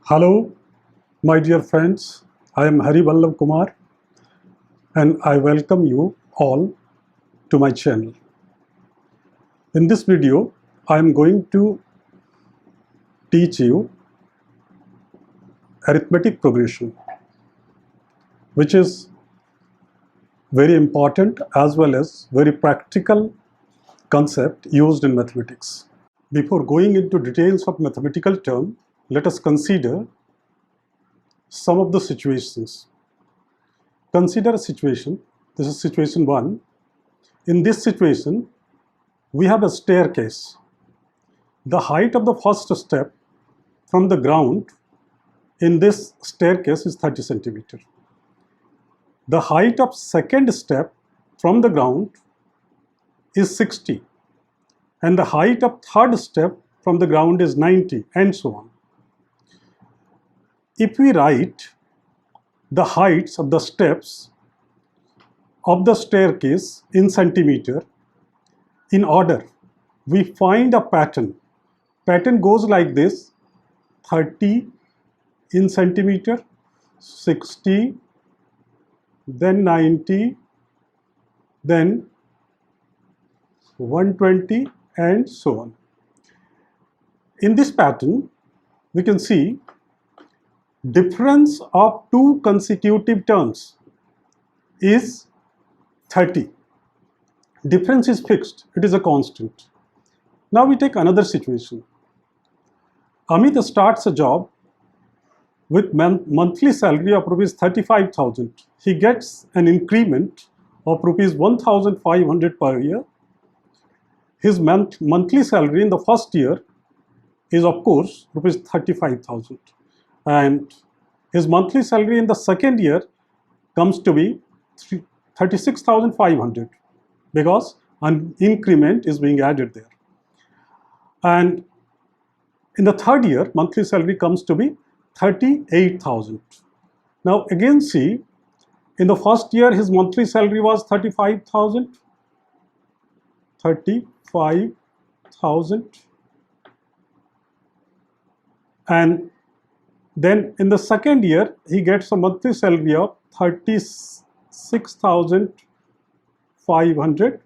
Hello, my dear friends. I am Hari Vallabh Kumar and I welcome you all to my channel. In this video, I am going to teach you arithmetic progression, which is very important as well as very practical concept used in mathematics. Before going into details of mathematical term, let us consider some of the situations. Consider a situation. This is situation 1. In this situation, we have a staircase. The height of the first step from the ground in this staircase is 30 centimeter. The height of second step from the ground is 60, and the height of third step from the ground is 90, and so on. If we write the heights of the steps of the staircase in centimeter in order, we find a pattern. Pattern goes like this: 30 in centimeter, 60, then 90, then 120, and so on. In this pattern, we can see difference of two consecutive terms is 30. Difference is fixed, it is a constant. Now we take another situation. Amit starts a job with monthly salary of rupees 35,000. He gets an increment of rupees 1,500 per year. His monthly salary in the first year is of course rupees 35,000, and his monthly salary in the second year comes to be 36,500 because an increment is being added there. And in the third year, monthly salary comes to be 38,000. Now again see, in the first year his monthly salary was 35,000, and then in the second year he gets a monthly salary of 36,500.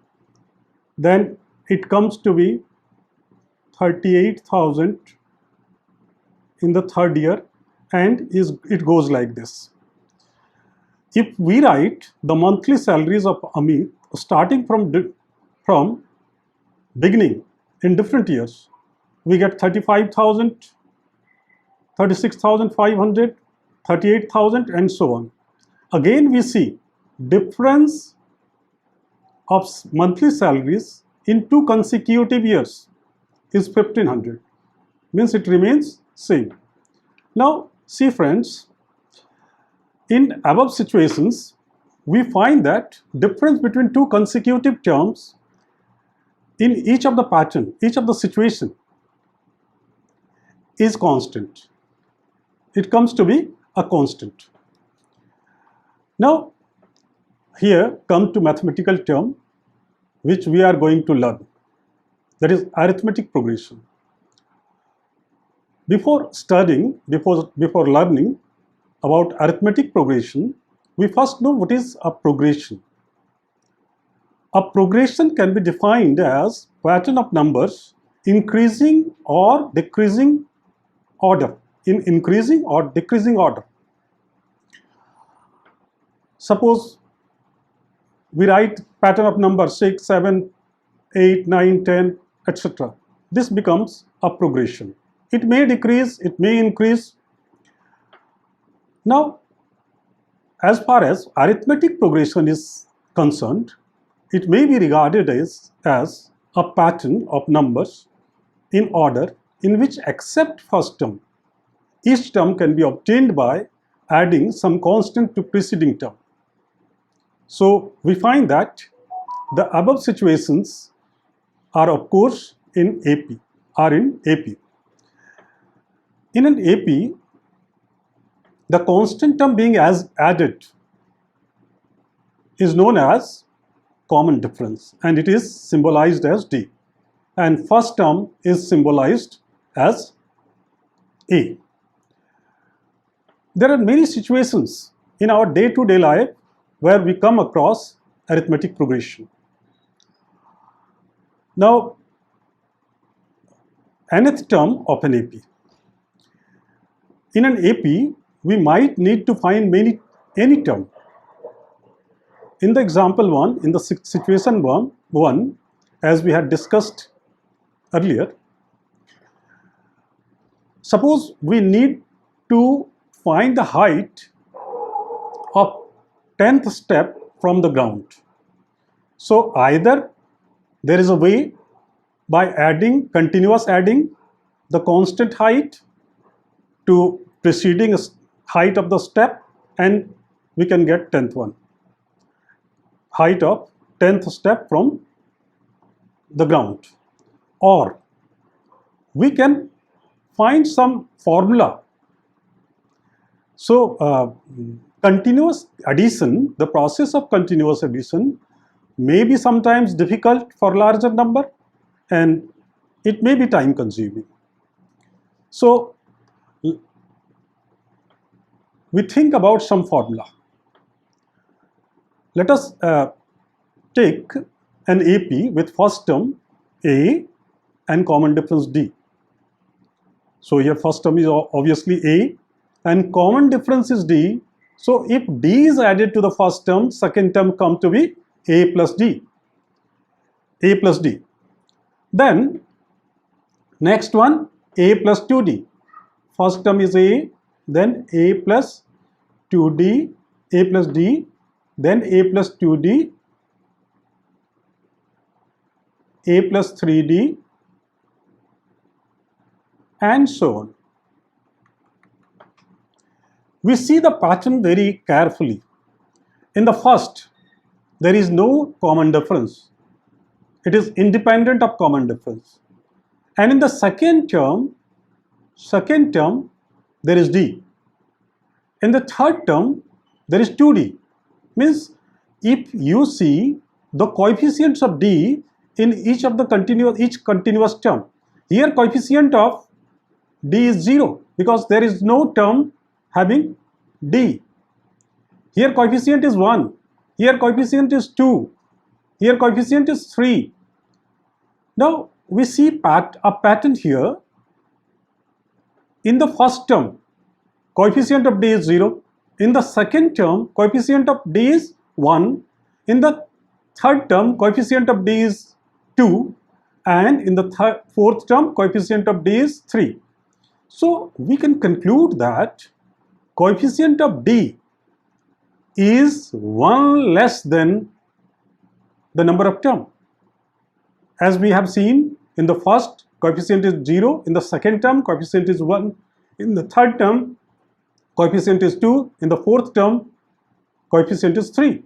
Then it comes to be 38,000 in the third year, and it goes like this. If we write the monthly salaries of Amit starting from beginning in different years, we get 35,000, 36,500, 38,000, and so on. Again we see difference of monthly salaries in two consecutive years is 1,500, means it remains same. Now see friends, in above situations we find that difference between two consecutive terms in each of the pattern, each of the situation is constant. It comes to be a constant. Now here come to mathematical term which we are going to learn, that is arithmetic progression. Before learning about arithmetic progression, we first know what is a progression. A progression can be defined as pattern of numbers increasing or decreasing order, in increasing or decreasing order. Suppose we write pattern of numbers 6, 7, 8, 9, 10, etc. This becomes a progression. It may decrease, it may increase. Now, as far as arithmetic progression is concerned, it may be regarded as a pattern of numbers in order in which except first term, each term can be obtained by adding some constant to preceding term. So we find that the above situations are of course in AP. In an AP, the constant term being added is known as common difference, and it is symbolized as D. And first term is symbolized as A. There are many situations in our day-to-day life where we come across arithmetic progression. Now, nth term of an AP. In an AP, we might need to find any term. In the example 1, in the situation 1, as we had discussed earlier, suppose we need to find the height of 10th step from the ground. So either there is a way by continuous adding the constant height to preceding height of the step, and we can get 10th one. Height of 10th step from the ground. Or we can find some formula. So continuous addition, the process of continuous addition may be sometimes difficult for larger number, and it may be time consuming. So we think about some formula. Let us take an AP with first term A and common difference D. So here first term is obviously A and common difference is D. So if D is added to the first term, second term come to be A plus D. A plus D. Then next one, A plus 2D. First term is A, then A plus 2D, A plus D, then A plus 2D, A plus 3D, and so on. We see the pattern very carefully. In the first, there is no common difference. It is independent of common difference. And in the second term, there is D. In the third term, there is 2D. Means if you see the coefficients of D in each continuous term, here coefficient of D is 0 because there is no term having D. Here coefficient is 1, here coefficient is 2, here coefficient is 3. Now we see a pattern here. In the first term, coefficient of D is 0. In the second term, coefficient of D is 1. In the third term, coefficient of D is 2. And in the fourth term, coefficient of D is 3. So we can conclude that coefficient of D is 1 less than the number of term. As we have seen, in the first, coefficient is 0. In the second term, coefficient is 1. In the third term, coefficient is 2. In the fourth term, coefficient is 3.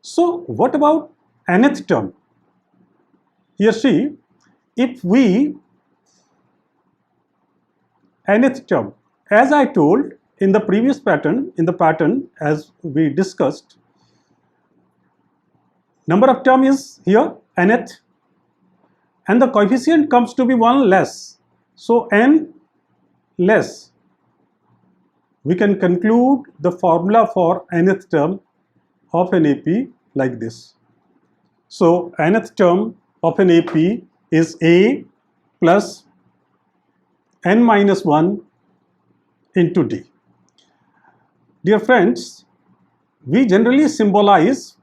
So what about nth term? Here see, if we nth term, as I told in the previous pattern, as we discussed, number of term is here nth, and the coefficient comes to be 1 less. So n less. We can conclude the formula for nth term of an AP like this. So nth term of an AP is A plus n minus 1 into D. Dear friends, we generally symbolize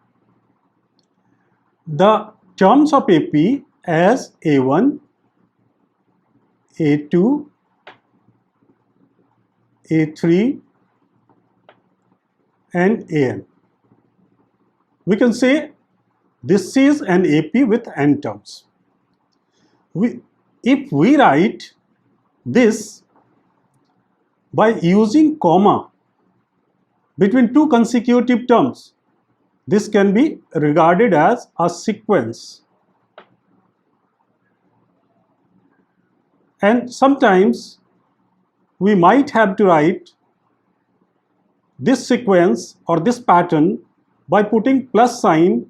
the terms of AP as A1, A2, A3 and An. We can say this is an AP with n terms. If we write this by using comma between two consecutive terms, this can be regarded as a sequence. And sometimes we might have to write this sequence or this pattern by putting plus sign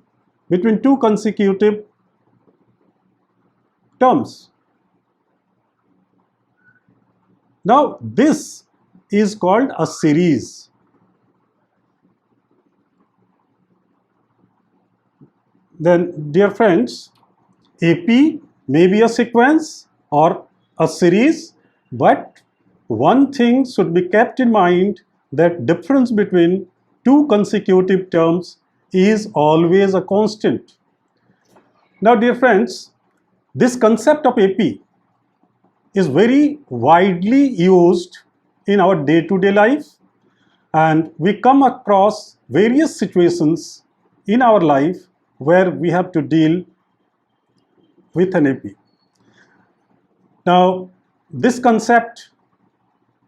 between two consecutive terms. Now this is called a series. Then, dear friends, AP may be a sequence or a series, but one thing should be kept in mind, that difference between two consecutive terms is always a constant. Now, dear friends, this concept of AP is very widely used in our day-to-day life, and we come across various situations in our life where we have to deal with an AP. Now, this concept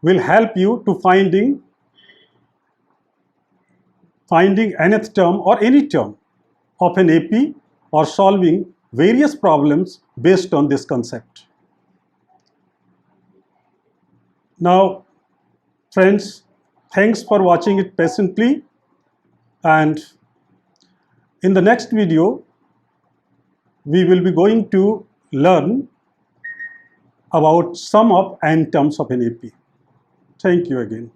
will help you to finding nth term or any term of an AP, or solving various problems based on this concept. Now, friends, thanks for watching it patiently, and in the next video we will be going to learn about some of n terms of an AP. Thank you again.